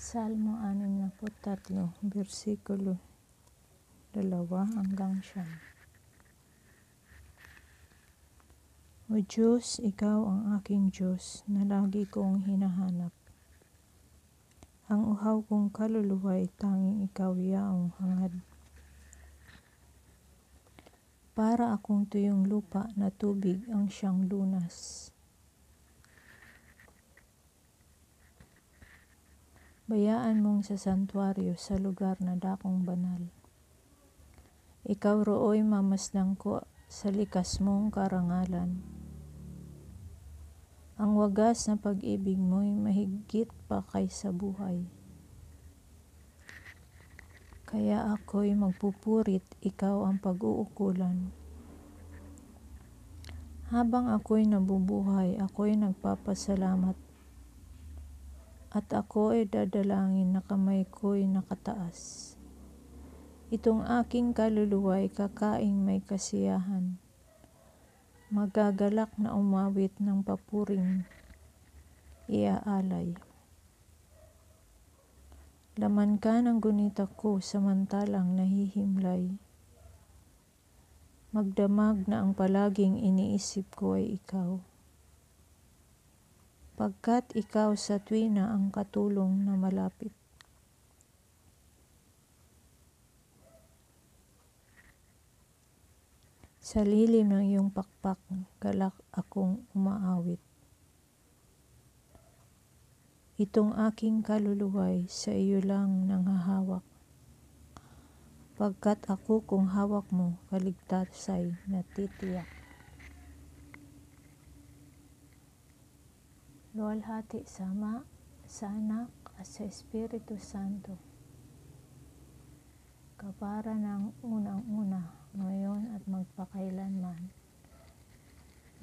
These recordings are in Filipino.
Salmo 63, versikulo 2-9. O Diyos, Ikaw ang aking Diyos na lagi kong hinahanap. Ang uhaw kong kaluluwa ay tanging Ikaw yaong hangad. Para akong tuyong lupa na tubig ang siyang lunas. Bayaan mong sa santuaryo sa lugar na dakong banal. Ikaw rooy mamasdan ko sa likas mong karangalan. Ang wagas na pag-ibig mo'y mahigit pa kaysa buhay. Kaya ako'y magpupurit, ikaw ang pag-uukulan. Habang ako'y nabubuhay, ako'y nagpapasalamat. At ako ay dadalangin na kamay ko'y nakataas. Itong aking kaluluwa ay kakaing may kasiyahan. Magagalak na umawit ng papuring iaalay. Laman ka ng gunita ko samantalang nahihimlay. Magdamag na ang palaging iniisip ko ay ikaw. Pagkat ikaw sa tuwina ang katulong na malapit. Sa lilim ng iyong pakpak, galak akong umaawit. Itong aking kaluluwa'y sa iyo lang nanghahawak. Pagkat ako kung hawak mo, kaligtasay natitiyak. Luwalhati sa Ama, sa Anak, at sa Espiritu Santo. Kapara ng unang-una, ngayon at magpakailanman.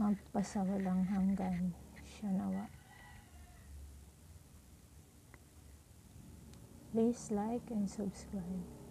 Magpasawalang hanggan siya nawa. Please like and subscribe.